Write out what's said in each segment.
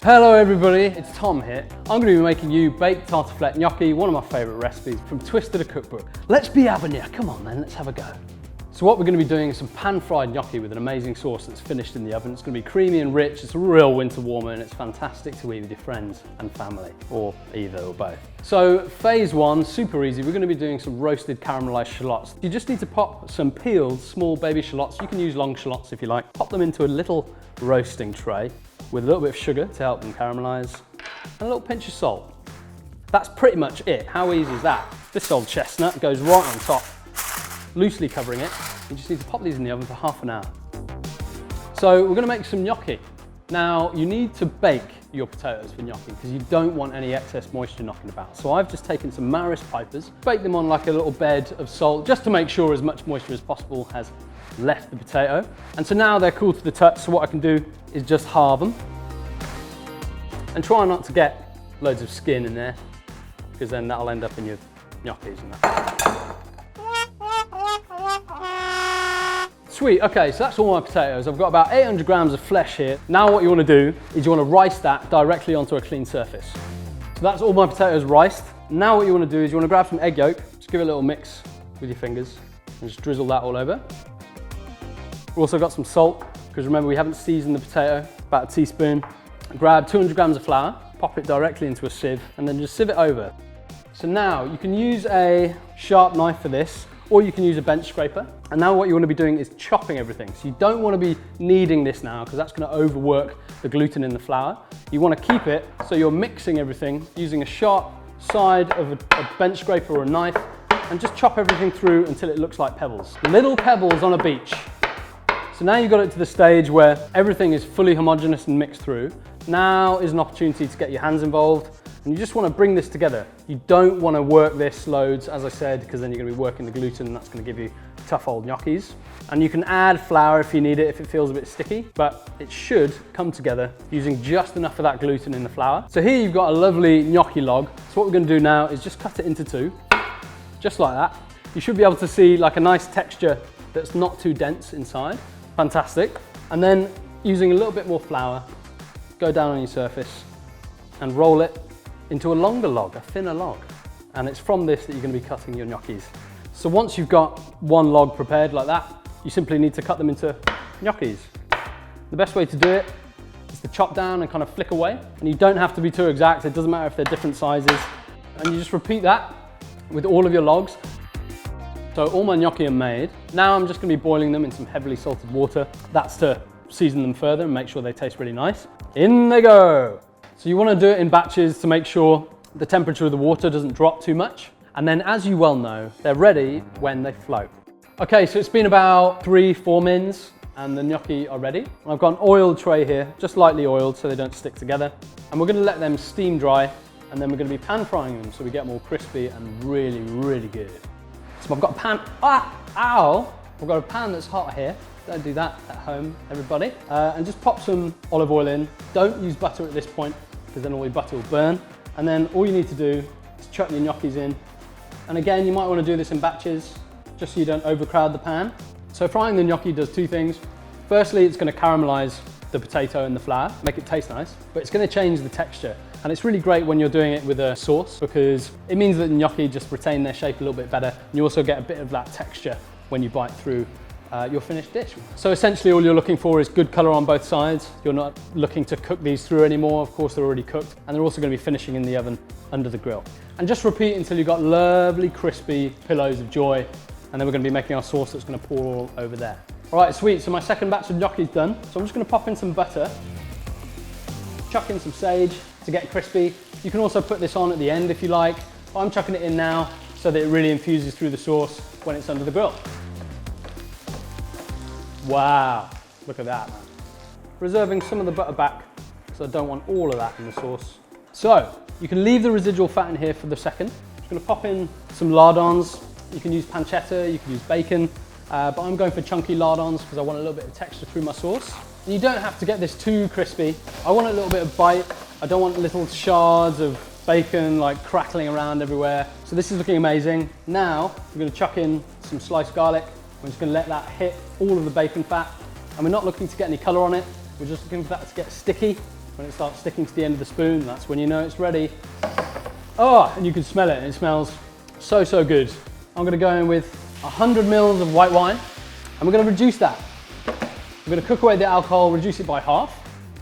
Hello everybody, it's Tom here. I'm going to be making you baked tartiflette gnocchi, one of my favourite recipes from Twisted Cookbook. Let's be having ya, come on then, let's have a go. So what we're going to be doing is some pan-fried gnocchi with an amazing sauce that's finished in the oven. It's going to be creamy and rich, it's a real winter warmer and it's fantastic to eat with your friends and family, or either or both. So phase one, super easy, we're going to be doing some roasted caramelised shallots. You just need to pop some peeled small baby shallots, you can use long shallots if you like, pop them into a little roasting tray with a little bit of sugar to help them caramelise, and a little pinch of salt. That's pretty much it. How easy is that? This old chestnut goes right on top, loosely covering it. You just need to pop these in the oven for half an hour. So we're going to make some gnocchi. Now you need to bake your potatoes for gnocchi because you don't want any excess moisture knocking about. So I've just taken some Maris pipers, baked them on like a little bed of salt just to make sure as much moisture as possible has left the potato. And so now they're cool to the touch, so what I can do is just halve them and try not to get loads of skin in there because then that'll end up in your gnocchis and that. Sweet, okay, so that's all my potatoes. I've got about 800 grams of flesh here. Now what you want to do is you want to rice that directly onto a clean surface. So that's all my potatoes riced. Now what you want to do is you want to grab some egg yolk, just give it a little mix with your fingers and just drizzle that all over. We've also got some salt, because remember we haven't seasoned the potato, about a teaspoon. Grab 200 grams of flour, pop it directly into a sieve, and then just sieve it over. So now you can use a sharp knife for this, or you can use a bench scraper. And now what you want to be doing is chopping everything. So you don't want to be kneading this now, because that's going to overwork the gluten in the flour. You want to keep it so you're mixing everything using a sharp side of a bench scraper or a knife, and just chop everything through until it looks like pebbles. Little pebbles on a beach. So now you've got it to the stage where everything is fully homogeneous and mixed through. Now is an opportunity to get your hands involved, and you just want to bring this together. You don't want to work this loads, as I said, because then you're going to be working the gluten and that's going to give you tough old gnocchis. And you can add flour if you need it, if it feels a bit sticky, but it should come together using just enough of that gluten in the flour. So here you've got a lovely gnocchi log. So what we're going to do now is just cut it into two, just like that. You should be able to see like a nice texture that's not too dense inside. Fantastic. And then using a little bit more flour, go down on your surface and roll it into a longer log, a thinner log. And it's from this that you're going to be cutting your gnocchis. So once you've got one log prepared like that, you simply need to cut them into gnocchis. The best way to do it is to chop down and kind of flick away. And you don't have to be too exact, it doesn't matter if they're different sizes. And you just repeat that with all of your logs. So all my gnocchi are made. Now I'm just going to be boiling them in some heavily salted water. That's to season them further and make sure they taste really nice. In they go. So you want to do it in batches to make sure the temperature of the water doesn't drop too much. And then as you well know, they're ready when they float. Okay, so it's been about 3-4 mins and the gnocchi are ready. I've got an oiled tray here, just lightly oiled so they don't stick together. And we're going to let them steam dry and then we're going to be pan frying them so we get them all crispy and really, really good. So I've got a pan, ow! I've got a pan that's hot here. Don't do that at home, everybody. And just pop some olive oil in. Don't use butter at this point, because then all your butter will burn. And then all you need to do is chuck your gnocchis in. And again, you might want to do this in batches, just so you don't overcrowd the pan. So frying the gnocchi does two things. Firstly, it's going to caramelise the potato and the flour, make it taste nice, but it's going to change the texture. And it's really great when you're doing it with a sauce because it means that the gnocchi just retain their shape a little bit better. And you also get a bit of that texture when you bite through your finished dish. So essentially all you're looking for is good colour on both sides. You're not looking to cook these through anymore. Of course, they're already cooked. And they're also going to be finishing in the oven under the grill. And just repeat until you've got lovely, crispy pillows of joy. And then we're going to be making our sauce that's going to pour all over there. All right, sweet. So my second batch of gnocchi is done. So I'm just going to pop in some butter, chuck in some sage to get crispy. You can also put this on at the end if you like. But I'm chucking it in now so that it really infuses through the sauce when it's under the grill. Wow, look at that, man. Reserving some of the butter back because I don't want all of that in the sauce. So you can leave the residual fat in here for the second. I'm just going to pop in some lardons. You can use pancetta, you can use bacon, but I'm going for chunky lardons because I want a little bit of texture through my sauce. And you don't have to get this too crispy. I want a little bit of bite. I don't want little shards of bacon like crackling around everywhere. So this is looking amazing. Now we're going to chuck in some sliced garlic. We're just going to let that hit all of the bacon fat. And we're not looking to get any colour on it. We're just looking for that to get sticky. When it starts sticking to the end of the spoon, that's when you know it's ready. Oh, and you can smell it, and it smells so, so good. I'm gonna go in with 100 mils of white wine, and we're gonna reduce that. We're gonna cook away the alcohol, reduce it by half,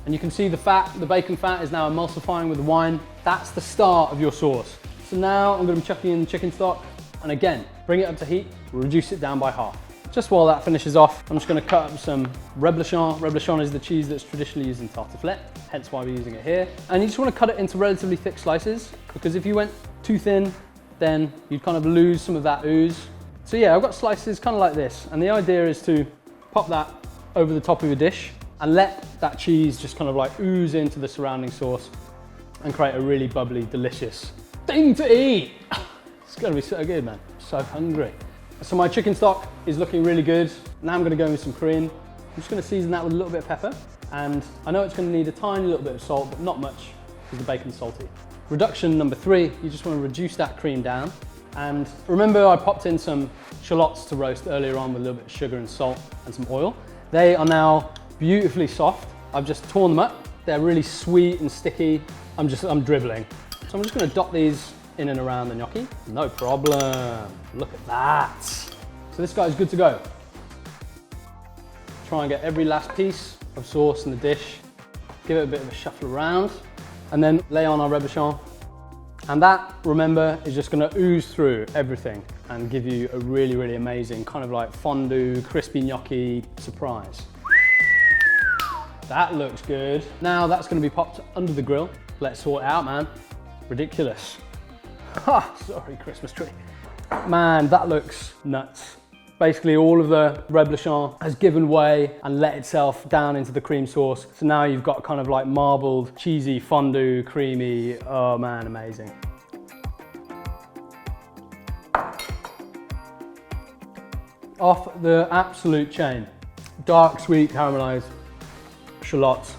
and you can see the fat, the bacon fat is now emulsifying with the wine. That's the start of your sauce. So now I'm gonna be chucking in the chicken stock, and again, bring it up to heat, reduce it down by half. Just while that finishes off, I'm just gonna cut up some reblochon. Reblochon is the cheese that's traditionally used in tartiflette, hence why we're using it here. And you just wanna cut it into relatively thick slices, because if you went too thin, then you'd kind of lose some of that ooze. So yeah, I've got slices kind of like this, and the idea is to pop that over the top of your dish and let that cheese just kind of like ooze into the surrounding sauce and create a really bubbly, delicious thing to eat. It's gonna be so good, man. I'm so hungry. So my chicken stock is looking really good. Now I'm gonna go in with some cream. I'm just gonna season that with a little bit of pepper. And I know it's gonna need a tiny little bit of salt, but not much because the bacon's salty. Reduction number 3, you just wanna reduce that cream down. And remember I popped in some shallots to roast earlier on with a little bit of sugar and salt and some oil. They are now beautifully soft. I've just torn them up. They're really sweet and sticky. I'm dribbling. So I'm just gonna dot these in and around the gnocchi. No problem. Look at that. So this guy's good to go. Try and get every last piece of sauce in the dish. Give it a bit of a shuffle around, and then lay on our reblochon. And that, remember, is just gonna ooze through everything and give you a really, really amazing kind of like fondue, crispy gnocchi surprise. That looks good. Now that's gonna be popped under the grill. Let's sort it out, man. Ridiculous. Ha, sorry, Christmas tree. Man, that looks nuts. Basically all of the reblochon has given way and let itself down into the cream sauce. So now you've got kind of like marbled, cheesy, fondue, creamy, oh man, amazing. Off the absolute chain. Dark, sweet, caramelized shallots.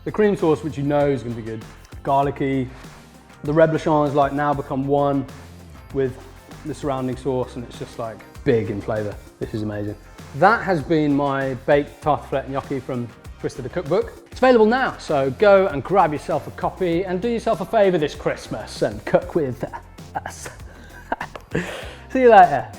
The cream sauce, which you know is gonna be good. Garlicky. The reblochon has like now become one with the surrounding sauce, and it's just like big in flavor. This is amazing. That has been my baked tartiflette gnocchi from Twisted the Cookbook. It's available now, so go and grab yourself a copy and do yourself a favor this Christmas and cook with us. See you later.